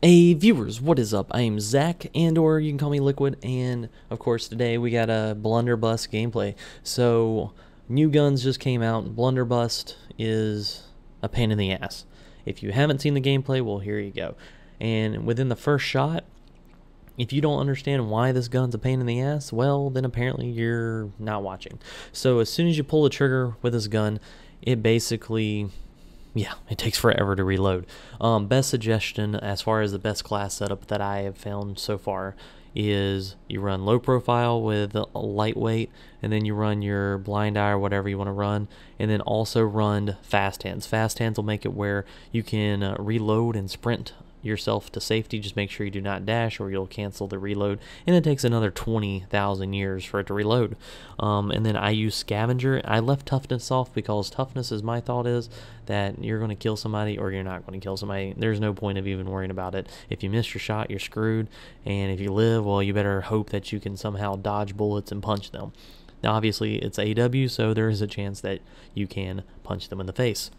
Hey viewers, what is up? I am Zach, or you can call me Liquid, and of course today we got a BlunderBuss gameplay. So, new guns just came out. BlunderBuss is a pain in the ass. If you haven't seen the gameplay, well, here you go. And within the first shot, if you don't understand why this gun's a pain in the ass, well, then apparently you're not watching. So as soon as you pull the trigger with this gun, it basically... yeah, it takes forever to reload. Best suggestion as far as the best class setup that I have found so far is you run low profile with a lightweight, and then you run your blind eye or whatever you want to run, and then also run fast hands. Fast hands will make it where you can reload and sprint yourself to safety. Just make sure you do not dash or you'll cancel the reload, and it takes another 20,000 years for it to reload. And then I use scavenger. I left toughness off because toughness, is my thought, is that you're going to kill somebody or you're not going to kill somebody. There's no point of even worrying about it. If you miss your shot, you're screwed, and if you live, well, you better hope that you can somehow dodge bullets and punch them. Now obviously it's AW, so there is a chance that you can punch them in the face.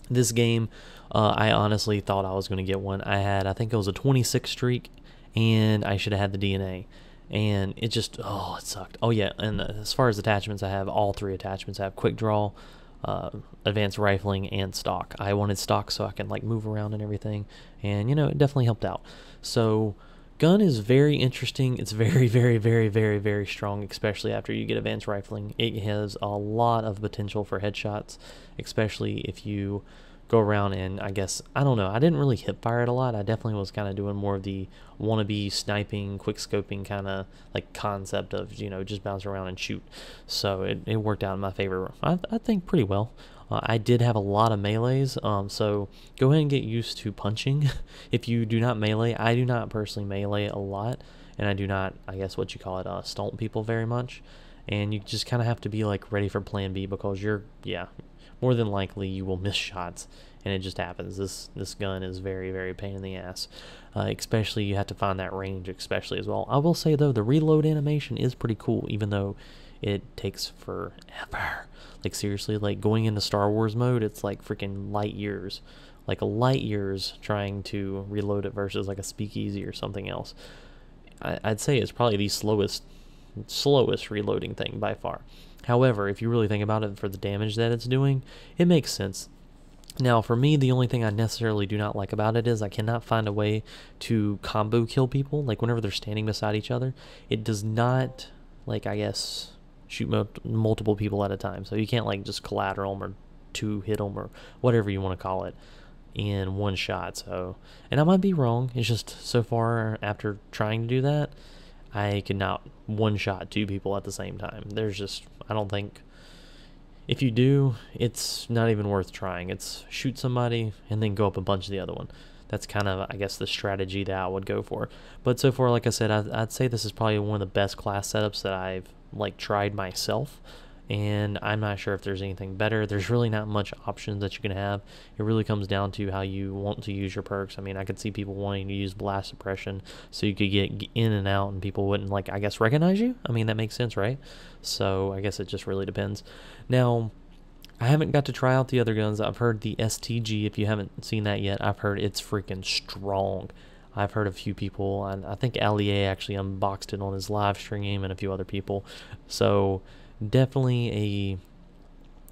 This game, I honestly thought I was going to get one. I think it was a 26 streak, and I should have had the DNA. And it just, oh, it sucked. Oh, yeah, and as far as attachments, I have all three attachments. I have quick draw, advanced rifling, and stock. I wanted stock so I can, like, move around and everything. And, you know, it definitely helped out. So, gun is very interesting. It's very, very, very, very, very strong, especially after you get advanced rifling. It has a lot of potential for headshots, especially if you go around and, I guess, I don't know, I didn't really hip fire it a lot. I definitely was kind of doing more of the wannabe sniping, quick scoping kind of like concept of, you know, just bounce around and shoot. So it worked out in my favor, I think, pretty well. I did have a lot of melees, so go ahead and get used to punching. If you do not melee, I do not personally melee a lot, and I do not, I guess what you call it, stomp people very much. And you just kind of have to be like ready for plan B, because you're, yeah, more than likely you will miss shots, and it just happens. This gun is very, very pain in the ass. Especially you have to find that range, especially as well. I will say though, the reload animation is pretty cool, even though it takes forever. Like seriously, like going into Star Wars mode, it's like freaking light years. Like a light years trying to reload it versus like a speakeasy or something else. I'd say it's probably the slowest reloading thing by far. However, if you really think about it, for the damage that it's doing, it makes sense. Now, for me, the only thing I necessarily do not like about it is I cannot find a way to combo kill people. Like, whenever they're standing beside each other, it does not, like, I guess, shoot multiple people at a time. So you can't, like, just collateral them or two-hit them or whatever you want to call it in one shot. So, and I might be wrong. It's just, so far, after trying to do that, I could not one-shot two people at the same time. There's just, I don't think, if you do, it's not even worth trying. It's shoot somebody and then go up and punch the other one. That's kind of, I guess, the strategy that I would go for. But so far, like I said, I'd say this is probably one of the best class setups that I've, like, tried myself. And I'm not sure if there's anything better. There's really not much options that you can have. It really comes down to how you want to use your perks. I mean, I could see people wanting to use blast suppression so you could get in and out and people wouldn't, like, I guess, recognize you. I mean, that makes sense, right? So I guess it just really depends. Now, I haven't got to try out the other guns. I've heard the STG, if you haven't seen that yet, I've heard it's freaking strong. I've heard a few people, and I think Allier actually unboxed it on his live stream, and a few other people. So definitely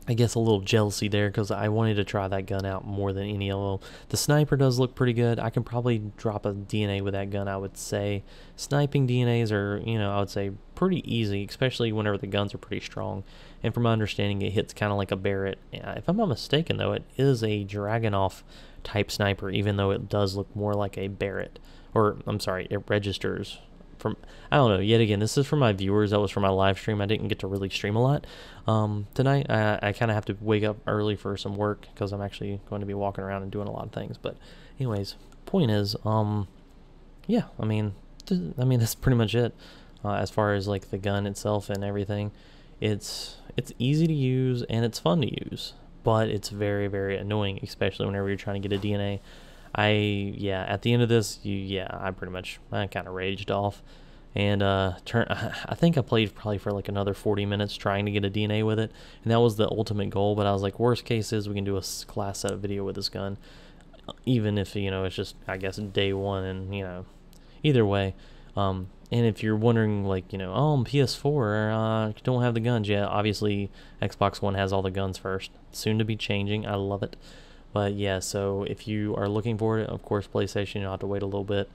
I guess a little jealousy there, because I wanted to try that gun out more than any of them. The sniper does look pretty good. I can probably drop a DNA with that gun, I would say. Sniping DNAs are, you know, I would say pretty easy, especially whenever the guns are pretty strong. And from my understanding, it hits kind of like a Barrett. If I'm not mistaken, though, it is a Dragunov type sniper, even though it does look more like a Barrett. Or, I'm sorry, it registers from, I don't know, yet again, this is for my viewers. That was for my live stream. I didn't get to really stream a lot tonight. I kind of have to wake up early for some work, because I'm actually going to be walking around and doing a lot of things. But anyways, point is, yeah, I mean that's pretty much it. As far as like the gun itself and everything, it's easy to use and it's fun to use, but it's very, very annoying, especially whenever you're trying to get a DNA. Yeah, at the end of this, I kind of raged off, and I think I played probably for like another 40 minutes trying to get a DNA with it, and that was the ultimate goal. But I was like, worst case is we can do a class setup video with this gun. even if, you know, it's just, I guess, day one, and, you know, either way. And if you're wondering, like, you know, oh, I'm PS4, don't have the guns yet. Obviously, Xbox One has all the guns first. Soon to be changing. I love it. But yeah, so if you are looking for it, of course, PlayStation, you'll have to wait a little bit.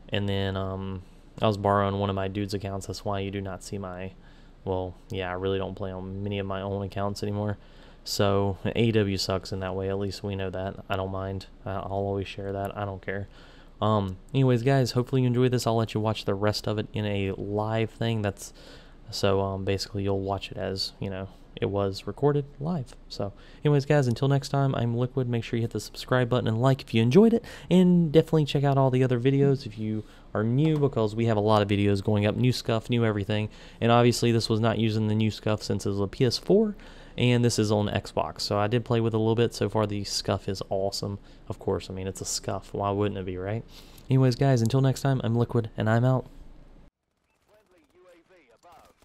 And then I was borrowing one of my dude's accounts. That's why you do not see my, well, yeah, I really don't play on many of my own accounts anymore. So AEW sucks in that way. At least we know that. I don't mind. I'll always share that. I don't care. Anyways, guys, hopefully you enjoyed this. I'll let you watch the rest of it in a live thing. That's so basically you'll watch it as, you know, it was recorded live. So anyways, guys, until next time, I'm Liquid. Make sure you hit the subscribe button and like if you enjoyed it, and definitely check out all the other videos if you are new, because we have a lot of videos going up, new scuff, new everything. And obviously this was not using the new scuff since it was a PS4, and this is on Xbox, so I did play with it a little bit. So far the scuff is awesome. Of course, I mean, it's a scuff, why wouldn't it be, right? Anyways, guys, until next time, I'm Liquid, and I'm out. Friendly UAV above.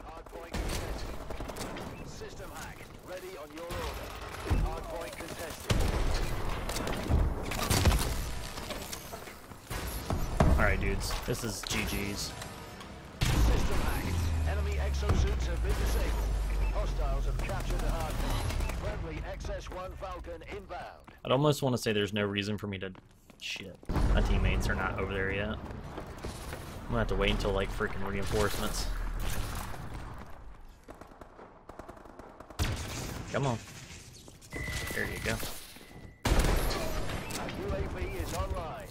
Hardpoint contested. System hack. Ready on your order. Hardpoint contested. Alright, dudes, this is GG's. System hack. Enemy exosuits have been disabled. Hostiles have captured the hardpoint. Friendly XS-1 Falcon inbound. I'd almost want to say there's no reason for me to... Shit. My teammates are not over there yet. I'm gonna have to wait until, like, freaking reinforcements. Come on. There you go. UAV is online.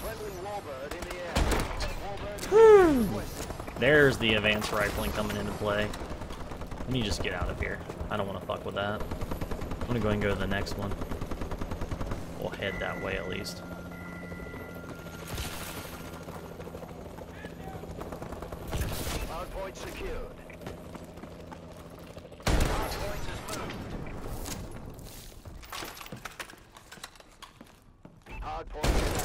Friendly Warbird in the air. Warbird There's the advanced rifling coming into play. Let me just get out of here. I don't want to fuck with that. I'm gonna go ahead and go to the next one. We'll head that way at least. hardpoint secured. Hardpoint is moved. Hardpoint is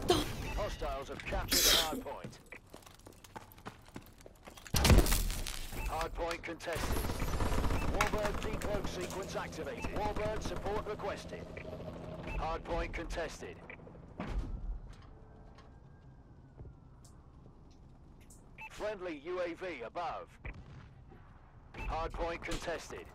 down. Hostiles have captured the hardpoint. Hardpoint contested. Warbird decloak sequence activated. Warbird support requested. Hardpoint contested. Friendly UAV above. Hardpoint contested.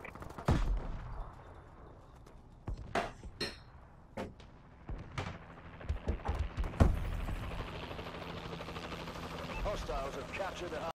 Hostiles have captured the